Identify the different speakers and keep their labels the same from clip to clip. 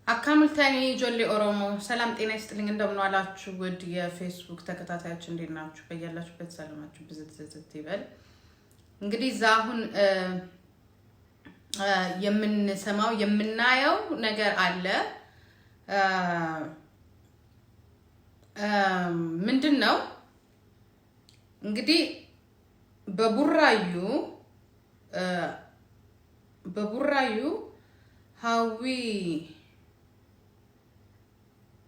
Speaker 1: አካምልታኒ ጆሊ ኦሮሞ ሰላም ጤና ይስጥልኝ እንደምን ዋላችሁ ውድ የፌስቡክ ተከታታዮች እንዴት ናችሁ በያላችሁበት ሰላማችሁ ብዝት ይበል እንግዲህ ዛሁን የምንሰማው የምናየው ነገር አለ ምንድነው እንግዲህ በቡራዩ Hawwi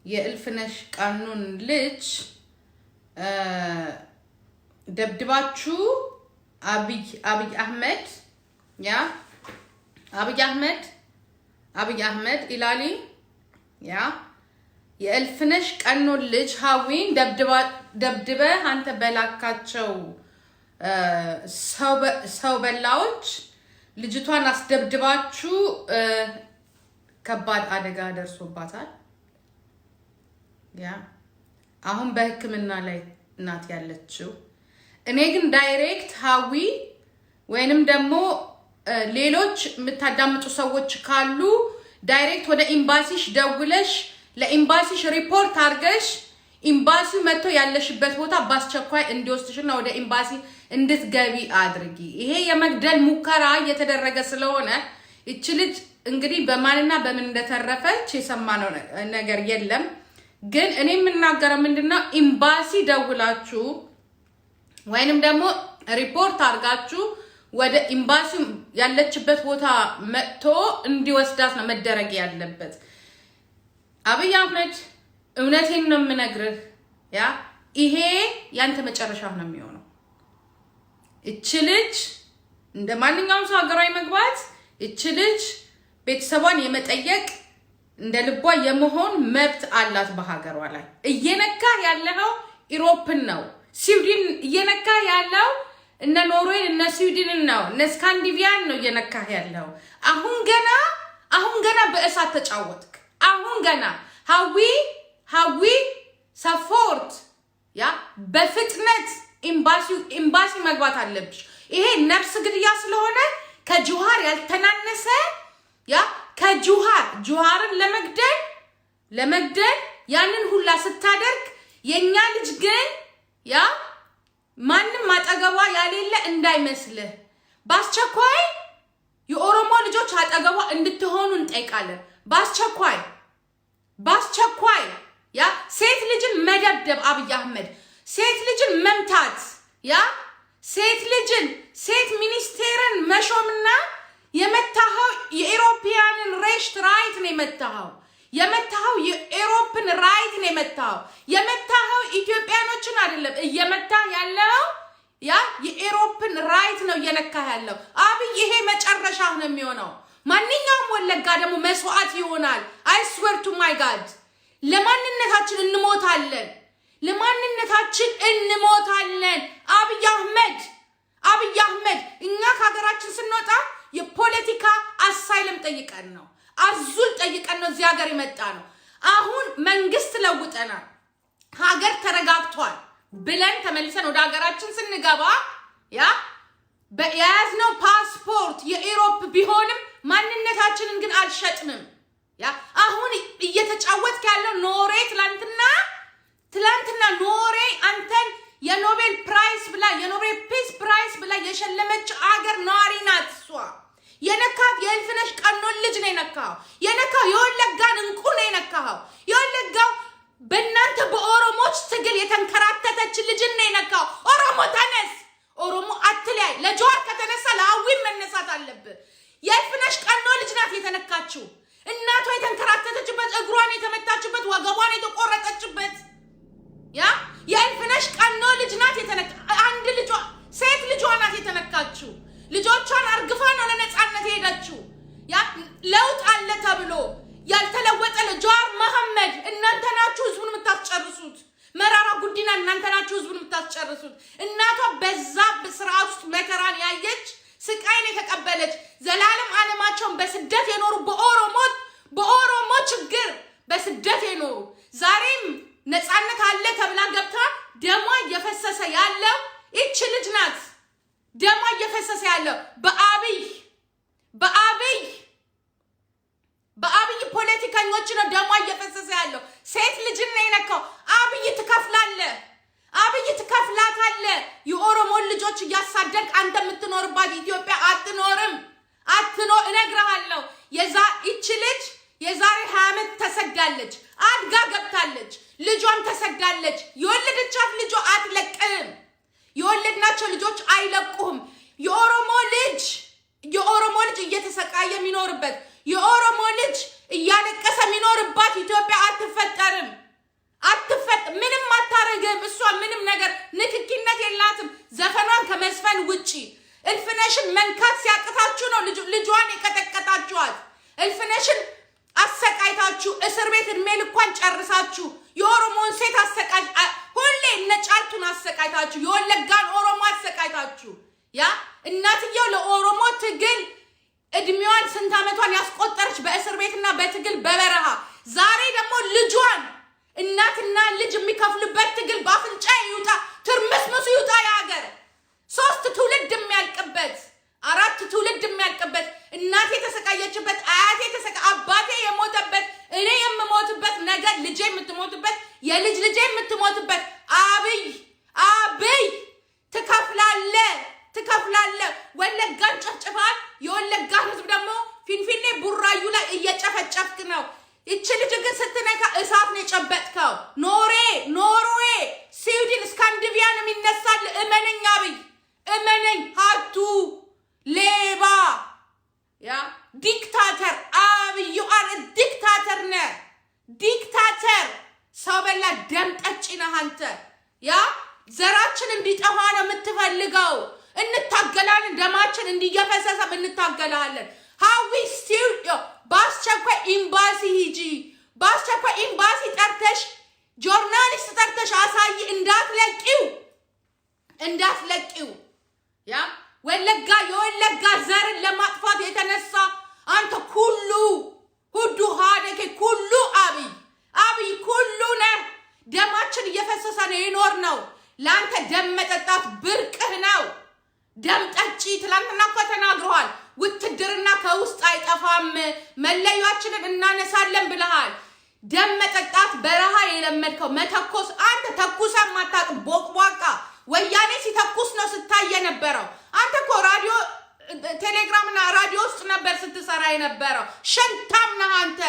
Speaker 1: የእልፍነሽ ቃኑን ልጅ ደብድባችሁ አብይ አህመድ ኢላሊ የእልፍነሽ ቃኑን ልጅ Hawwiን ደብድበ አንተ በላካቸው ሰው በላዎች ልጅቷን አስደብድባችሁ ከባድ አደጋ ደርሶባታል አሁን በህክምና ላይ ናት ያለችው እኔ ግን ዳይሬክት Hawwi ወይንም ደግሞ ሌሎች የምታዳምጡ ሰዎች ካሉ ዳይሬክት ወደ ኤምባሲሽ ደውለሽ ለኤምባሲሽ ሪፖርት አርገሽ ኤምባሲ መጥቶ ያለሽበት ቦታ ባስቸኳይ እንዲወስድሽና ወደ ኤምባሲ እንድትገቢ አድርጊ ይሄ የመግደል ሙከራ እየተደረገ ስለሆነ እቺ ልጅ እንግዲህ በማንና በምን እንደተረፈች የሰማነው ነገር የለም ግን እኔ የምናገረው ምንድነው ኤምባሲ ደውላችሁ ወይንም ደግሞ ሪፖርት አርጋችሁ ወደ ኤምባሲ ያለችበት ቦታ መጥቶ እንዲወስዳት ነው መደረግ ያለበት አብይ አህመድ እውነቴን ነው የምነግርህ ይሄ ያንተ መጨረሻው ነው የሚሆነው እቺ ልጅ እንደማንኛውም ሰው ሀገራዊ መግባት እቺ ልጅ ቤተሰቧን የመጠየቅ እንደ ልቧ የመሆን መብት አላት በሀገሯ ላይ እየነካ ያለው ኢሮፕን ነው ስዊድን እየነካ ያለው እነ ኖርዌይ እነ ስዊድን ነው እነ ስካንዲቪያን ነው እየነካ ያለው አሁን ገና በእሳት ተጫወትክ አሁን ገና Hawwi ሰፖርት በፍጥነት ኤምባሲ መግባት አለብሽ ይሄ ነፍስ ግድያ ስለሆነ ከጁሃር ያልተናነሰ ከጁሃርን ለመግደል ያንን ሁላ ስታደርግ የኛ ልጅ ግን ማንንም አጠገቧ ያሌለ እንዳይመስልህ ባስቸኳይ የኦሮሞ ልጆች አጠገቧ እንድትሆኑ እንጠይቃለን ባስቸኳይ ሴት ልጅን መደብደብ አብይ አህመድ ሴት ልጅን መምታት ሴት ሚኒስቴርን መሾምና የመታው የኢሮፒያንን ሬሽት ራይት ነው የመታው የኢሮፕን ራይት ነው የመታው ኢትዮጵያኖችን አይደለም እየመታ ያለው የኢሮፕን ራይት ነው እየነካ ያለው አብይ ይሄ መጨረሻ ነው የሚሆነው ማንኛውም ወለጋ ደግሞ መስዋዕት ይሆናል I swear to my god ለማንነታችን እንሞታለን አብይ አህመድ እኛ ከሀገራችን ስንወጣ የፖለቲካ አሳይለም ጠይቀን ነው አዙል ጠይቀን ነው እዚህ ሀገር የመጣ ነው አሁን መንግስት ለውጠናል ሀገር ተረጋግቷል ብለን ተመልሰን ወደ ሀገራችን ስንገባ በያዝነው ፓስፖርት የኢሮፕ ቢሆንም ማንነታችንን ግን አልሸጥንም አሁን እየተጫወትክ ያለው ኖርዌይ ትላንትና ኖርዌይ አንተን የኖቤል ፒስ ፕራይስ ብላ የሸለመች አገር ነዋሪ ናት እሷ የነካት የእልፍነሽ ቃኑን ልጅ ነው የነካው የወለጋን እንቁ ነው የወለጋው በእናንተ በኦሮሞች ትግል የተንከራተተች ልጅ ነው የነካው ኦሮሞ ተነስ ኦሮሞ አትለይ ለጆር ከተነሳ ለአዊ መነሳት አለበት የእልፍነሽ ቃኑን ልጅ ናት የተነካችው እናቷ የተንከራተተችበት እግሯን የተመታችበት ወገቧን የተቆረጠችበት የእልፍነሽ ቃኑን ልጅ ናት የተነካ አንድ ልጇ ሴት ልጇ ናት የተነካችው ልጆቿን አርግፋ ነው ለነጻነት ሄደችው ለውጥ አለ ተብሎ ያልተለወጠ ለጆር መሐመድ እናንተ ናችሁ ህዝቡን የምታስጨርሱት መራራ ጉዲና እናንተ ናችሁ ህዝቡን የምታስጨርሱት እናቷ በዛ በስርዓት ውስጥ መከራን ያየች ስቃይን የተቀበለች ዘላለም ዓለማቸውን በስደት የኖሩ በኦሮሞ ችግር በስደት የኖሩ ዛሬም ነጻነት አለ ተብላ ገብታ ደሟ እየፈሰሰ ያለው እቺ ልጅ ናት ደሟ እየፈሰሰ ያለው በአብይ ፖለቲከኞች ነው ደሟ እየፈሰሰ ያለው ሴት ልጅ ነው የነካው አብይ ትከፍላለህ አብይ ትከፍላታለህ የኦሮሞ ልጆች ያሳደድክ አንተ የምትኖርባት ኢትዮጵያ አትኖርም እነግርሃለሁ እቺ ልጅ የዛሬ 20 ዓመት ተሰዳለች አድጋ ገብታለች ልጇን ተሰዳለች የወለደቻት ልጇ አትለቅም የወለድናቸው ልጆች አይለቁም የኦሮሞ ልጅ እየተሰቃየ የሚኖርበት የኦሮሞ ልጅ እያለቀሰ የሚኖርባት ኢትዮጵያ አትፈጠርም ምንም አታረግም እሷ ምንም ነገር ንክኪነት የላትም ዘፈኗን ከመስፈን ውጪ እልፍነሽን መንካት ሲያቅታችሁ ነው ልጇን የቀጠቀጣችኋት እልፍነሽን አሰቃይታችሁ እስር ቤት እድሜ ልኳን ጨርሳችሁ የኦሮሞን ሴት አሰቃይ ሁሌ ነጫልቱን አሰቃይታችሁ የወለጋን ኦሮሞ አሰቃይታችሁ እናትየው ለኦሮሞ ትግል እድሜዋን ስንት ዓመቷን ያስቆጠረች በእስር ቤትና በትግል በበረሃ ዛሬ ደግሞ ልጇን እናትና ልጅ የሚከፍሉበት ትግል ባፍንጫ ይውጣ ትርምስምሱ ይውጣ ያገር 3 ትውልድ የሚያልቅበት 4 ትውልድ የሚያልቅበት እናቴ ተሰቃየችበት አያቴ አባቴ የሞተበት እኔ የምሞትበት ነገር ልጄ የምትሞትበት የልጅ ልጄ የምትሞትበት አብይ ትከፍላለ ወለጋን ጨፍጭፋል የወለጋን ህዝብ ደግሞ ፊንፊኔ ቡራዩ ላይ እየጨፈጨፍክ ነው እቺ ልጅ ግን ስትነካ እሳት ነው የጨበጥከው ኖርዌይ ስዊድን ስካንዲቪያን የሚነሳል እመነኝ አብይ እመነኝ ሀቱ ሌባ ዲክታተር አብይ ዲክታተር ነህ ዲክታተር ሰው በላ ደም ጠጪ ነህ አንተ ዘራችን እንዲጠፋ ነው የምትፈልገው እንታገላለን ደማችን እንዲየፈሰሰ እንታገላለን ሀዊ ስቱዲዮ በአስቸኳይ ኤምባሲ ሂጂ በአስቸኳይ ኤምባሲ ጠርተሽ ጆርናሊስት ጠርተሽ አሳይ እንዳትለቂው የወለጋ ዘርን ለማጥፋት የተነሳ አንተ ሁዱ ሀደኬ ኩሉ አብይ ኩሉ ነህ ደማችን እየፈሰሰ ነው ይኖር ነው ለአንተ ደም መጠጣት ብርቅህ ነው ደም ጠጪ ትላንትና እኮ ተናግረዋል ውትድርና ከውስጥ አይጠፋም መለያችንን እናነሳለን ብለሃል ደም መጠጣት በረሃ የለመድከው መተኮስ አንተ ተኩሰ ማታቅ ቦቅቧቃ ወያኔ ሲተኩስ ነው ስታየ ነበረው አንተ እኮ ራዲዮ ቴሌግራምና ራዲዮ ውስጥ ነበር ስትሰራ የነበረው ሸንታም ነህ አንተ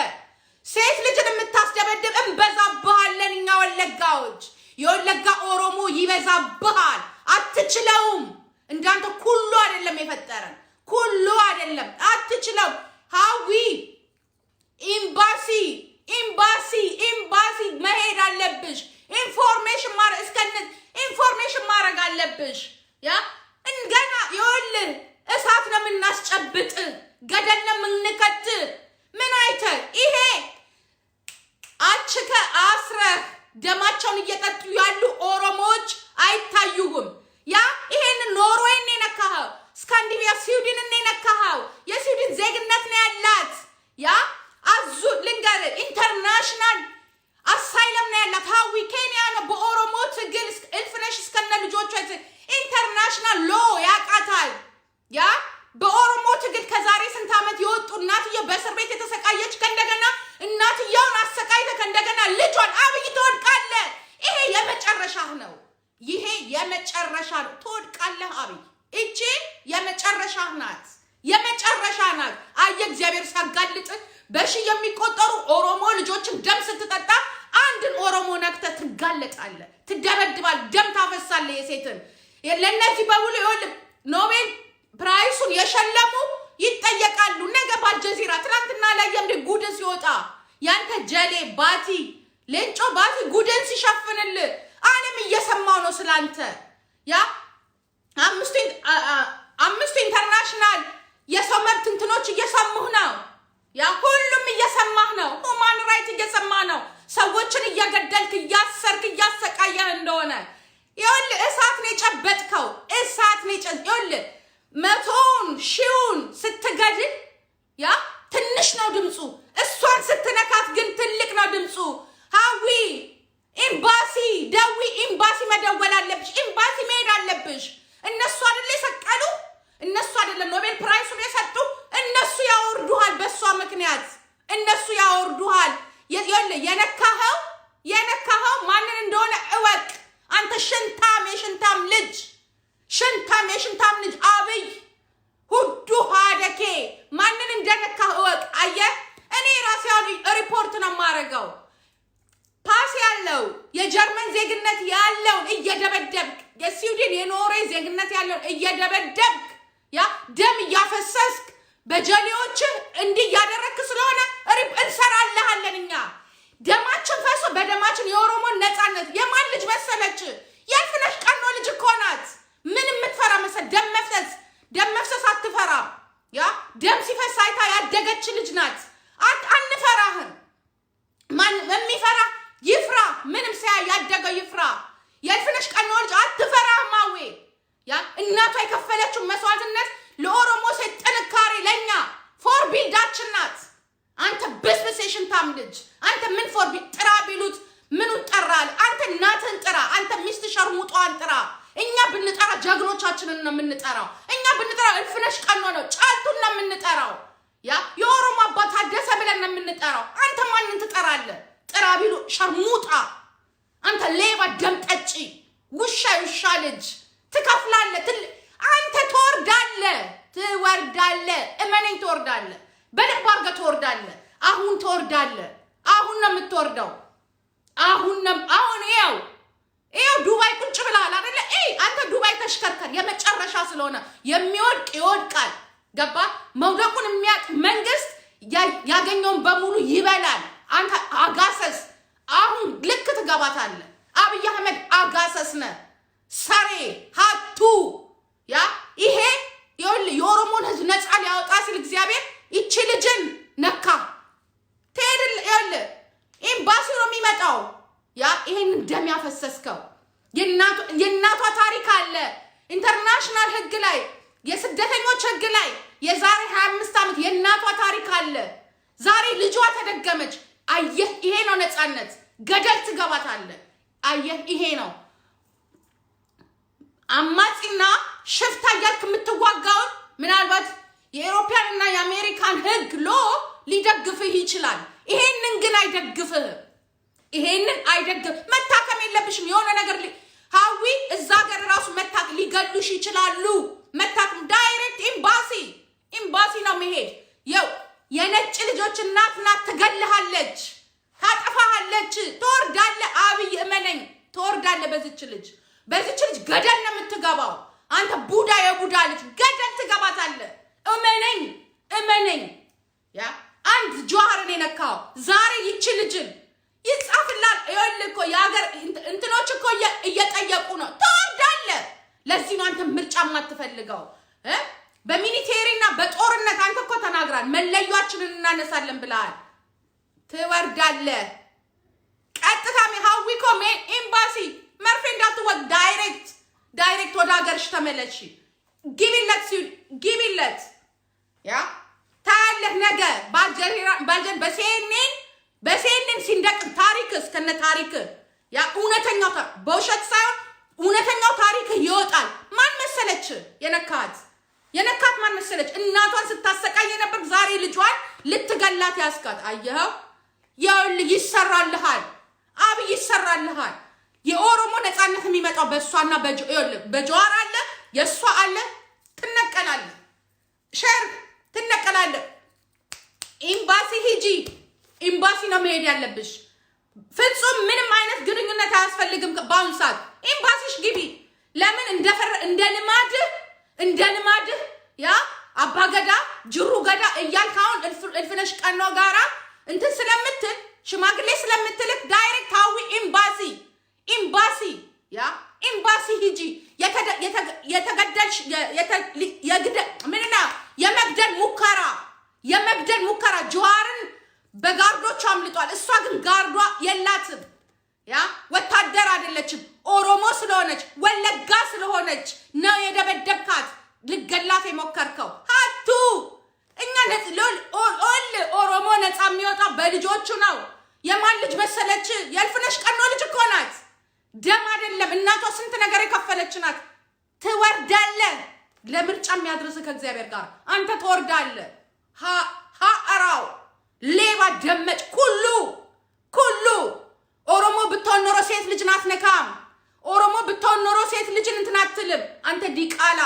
Speaker 1: ሴት ልጅን የምታስደበድብ እንበዛብሃለን እኛ ወለጋዎች የወለጋ ኦሮሞ ይበዛብሃል አትችለውም እንዳንተ ኩሉ አይደለም የፈጠረን ኩሉ አይደለም አትችለው ሀዊ ኤምባሲ መሄድ አለብሽ ኢንፎርሜሽን ማድረግ አለብሽ ገና ይኸውልህ እሳት ነው የምናስጨብጥ ገደል ነው የምንከት ምን አይተህ ይሄ አችከ አስረህ ደማቸውን እየጠጡ ያሉ ኦሮሞዎች አይታዩህም ይሄን ኖርዌይን ነካኸው ስካንዲኔቪያ ስዊድንን ነካኸው የስዊድን ዜግነት ነው ያላት አዙ ልንገር ኢንተርናሽናል አሳይለም ነው ያላት ሀዊ ኬንያ ነው በኦሮሞ ትግል እልፍነሽ እስከነ ልጆቿ ኢንተርናሽናል ሎ ያቃታል በኦሮሞ ትግል ከዛሬ ስንት ዓመት የወጡ እናትየው በእስር ቤት የተሰቃየች ከእንደገና እናትየውን አሰቃይተ ከእንደገና ልጇን አብይ ትወድቃለህ ይሄ የመጨረሻህ ነው ትወድቃለህ አብይ እቺ የመጨረሻህ ናት አየ እግዚአብሔር ሲያጋልጥ በሺ የሚቆጠሩ ኦሮሞ ልጆችን ደም ስትጠጣ አንድን ኦሮሞ ነክተ ትጋለጣለህ ትደበድባል ደም ታፈሳለህ የሴትን ለነዚህ በሙሉ ይወል ኖቤል ፕራይሱን የሸለሙ ይጠየቃሉ ነገ በአልጀዚራ ትናንትና ላይ ጉድን ሲወጣ ያንተ ጀሌ ባቲ ሌንጮ ባቲ ጉድን ሲሸፍንልህ ዓለም እየሰማው ነው ስላንተ አምስቱ ኢንተርናሽናል የሰው መብት እንትኖች እየሰሙህ ነው ሁሉም እየሰማህ ነው ሁማን ራይት እየሰማህ ነው ሰዎችን እያገደልክ እያሰርክ እያሰቃየህ እንደሆነ ይኸውልህ እሳት ነው የጨበጥከው ይኸውልህ 100,000 ስትገድል ትንሽ ነው ድምፁ እሷን ስትነካት ግን ትልቅ ነው ድምፁ ሀዊ ኤምባሲ መደወል አለብሽ ኤምባሲ መሄድ አለብሽ እነሱ ያወርዱሃል የነካኸው ማንን እንደሆነ እወቅ አንተ የሽንታም ልጅ አብይ ሁዱ ሀደኬ ማንን እንደነካህ እወቅ አየህ እኔ ራሴ ሪፖርት ነው ማረጋው ፓስ ያለው የጀርመን ዜግነት ያለው እየደበደብክ የስዊድን የኖርዌይ ዜግነት ያለው እየደበደብክ ያ ደም ያፈሰስክ በጀሊዎች እንዲህ ያደረክ ስለሆነ እንሰራለሃለንኛ ደማችን ፈሶ በደማችን የኦሮሞን ነፃነት የማን ልጅ መሰለች የፍነሽ ቀኖ ልጅ ኮናት ምን ምትፈራ መሰል ደም መፍሰስ አትፈራ ያ ደም ሲፈስ አይታ ያደገች ልጅ ናት አንፈራህም ማን የሚፈራ ይፍራ ምንም ያደገው ይፍራ የፍነሽ ቀኖ ልጅ አትፈራህም ማዌ ያ እናቷ የከፈለችው መስዋዕትነት ለኦሮሞ ሴት ጥንካሬ ለኛ ፎር ቢልዳችን ናት አንተ በስፔሴሽን ታምልጅ አንተ ምን ፎር ጥራ ቢሉት ምኑ ጠራል አንተ እናትን ጥራ አንተ ሚስት ሸርሙጧን ጥራ እኛ ብንጠራ ጀግኖቻችንን ነው የምንጠራው እኛ ብንጠራ እልፍነሽ ቀኖ ነው ጫልቱን ነው የምንጠራው ያ የኦሮሞ አባት አደሰ ብለን ነው የምንጠራው አንተ ማንን ትጠራለህ ጥራ ቢሉ ሸርሙጣ አንተ ሌባ ደምጠጪ ውሻ ልጅ ትከፍላለህ አንተ ትወርዳለህ እመነኝ ትወርዳለህ በልብ አድርገህ ትወርዳለህ አሁን ትወርዳለህ አሁን ነው የምትወርደው አሁን ይኸው ዱባይ ቁጭ ብለሃል አይደለ አንተ ዱባይ ተሽከርከር የመጨረሻ ስለሆነ የሚወድቅ ይወድቃል ገባ መውደቁን የሚያቅ መንግስት ያገኘውን በሙሉ ይበላል አንተ አጋሰስ አሁን ልክ ትገባታለህ አብይ አህመድ አጋሰስ ነህ ሰሬ ሀቱ ያ ይሄ የኦሮሞን ህዝብ ነፃ ሊያወጣ ሲል እግዚአብሔር ይቺ ልጅን ነካ ትሄድል ኤምባሲ ነው የሚመጣው ያ ይሄን ደም ያፈሰስከው የእናቷ ታሪክ አለ ኢንተርናሽናል ህግ ላይ የስደተኞች ህግ ላይ የዛሬ 25 ዓመት የእናቷ ታሪክ አለ ዛሬ ልጇ ተደገመች አየህ ይሄ ነው ነፃነት ገደል ትገባታለህ አየህ ይሄ ነው አማጺና ሽፍታ ያልክ የምትዋጋው ምናልባት የአውሮፓና የአሜሪካን ህግ ሊደግፍህ ይችላል ይሄንን ግን አይደግፍ መታከም የለብሽም የሆነ ነገር ሀዊ እዛ ጋር ራሱ ሊገሉሽ ይችላሉ መታከም ዳይሬክት ኤምባሲ ነው መሄድ የነጭ ልጆች እናት ትገልሃለች ታጠፋሃለች ትወርዳለህ አብይ እመነኝ ትወርዳለህ በዚች ልጅ ገደል ነው የምትገባው አንተ የቡዳ ልጅ ገደል ትገባታለህ እመነኝ ያ አንድ ጆሃርን የነካው ዛሬ ይቺ ልጅን ይጻፍላል ይልኮ ያገር እንትኖች እኮ እየጠየቁ ነው ትወርዳለህ ለዚህ ነው አንተ ምርጫ ማትፈልገው በሚሊቴሪና በጦርነት አንተ እኮ ተናግራል መለያችንን እናነሳለን ብለሃል ትወርዳለህ ቀጥታ ሀዊ ኮሜ ኤምባሲ መርፌ እንዳትወቅ ዳይሬክት ወደ ሀገርሽ ተመለሽ ጊቢለት ያ ታያለህ ነገ ባጀር በሲኤንኤን ሲንደቅ ታሪክስ ከነ ታሪክ ያ እውነተኛው በውሸት ሳይሆን እውነተኛው ታሪክ ይወጣል ማን መሰለች የነካት ማን መሰለች እናቷን ስታሰቃይ ነበር ዛሬ ልጇን ልትገላት ያስካት አየኸው ይሰራልሃል አብይ ይሰራልሃል የኦሮሞ ነፃነት የሚመጣው በሷና በጆዋር አለ የሷ አለ ትነቀላለህ ሸር ትነቀላለህ ኤምባሲ ሂጂ ኤምባሲ ነው መሄድ ያለብሽ ፍጹም ምንም አይነት ግንኙነት አያስፈልግም በአሁን ሰዓት ኤምባሲሽ ግቢ ለምን እንደ ልማድህ ያ አባገዳ ጅሩ ገዳ እያልክ አሁን እልፍነሽ ቀኖ ጋራ እንትን ስለምትል ሽማግሌ ስለምትልክ ዳይሬክት ሀዊ ኤምባሲ ያ ኤምባሲ ሂጂ የተገደልሽ የመግደል ሙከራ ጆዋርን በጋርዶች አምልጧል እሷ ግን ጋርዷ የላትም ያ ወታደር አይደለችም ኦሮሞ ስለሆነች ወለጋ ስለሆነች ነው የደበደብካት ልገላት የሞከርከው ሀቱ እኛ ኦሮሞ ነፃ የሚወጣ በልጆቹ ነው የማን ልጅ መሰለች የእልፍነሽ ቀኖ ልጅ እኮ ናት ደም አይደለም እናቷ ስንት ነገር የከፈለች ናት ትወርዳለህ ለምርጫ የሚያድርስ ከእግዚአብሔር ጋር አንተ ትወርዳለህ ሃአራው ሌባ ደመጭ ኩሉ ኦሮሞ ብትሆን ኖሮ ሴት ልጅ ናትነካም ኦሮሞ ብትሆን ኖሮ ሴት ልጅን እንትን አትልም አንተ ዲቃላ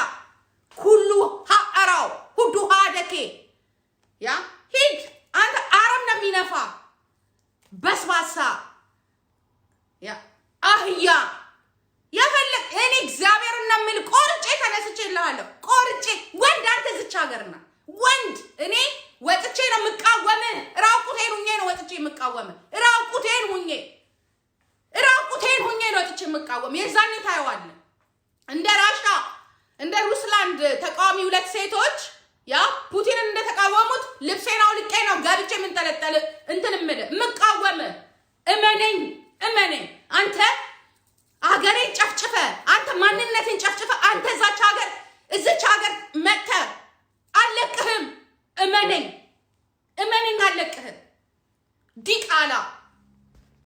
Speaker 1: ኩሉ ሀራው ሁዱ ሀደኬ ያ ሂድ አንተ አረም ነው የሚነፋ በስባሳ ያ አህያ ያፈለክ እኔ እግዚአብሔር እንደምል ቆርጬ ተነስቼ ይላልው ቆርጬ ወንድ አንተ ዝቻ ሀገርና ወንድ እኔ ወጥቼ ነው መቃወም ራቁቴን ሁኜ ነው ወጥቼ መቃወም ራቁቴን ሁኜ ነው ወጥቼ መቃወም የዛኔ ታይዋለ እንደ ራሻ እንደ ሩስላንድ ተቃዋሚ ሁለት ሴቶች ያ ፑቲንን እንደተቃወሙት ልብሴን አውልቄ ነው ጋብቼ ምን ተለጠለ እንትን መቃወም እመነኝ አንተ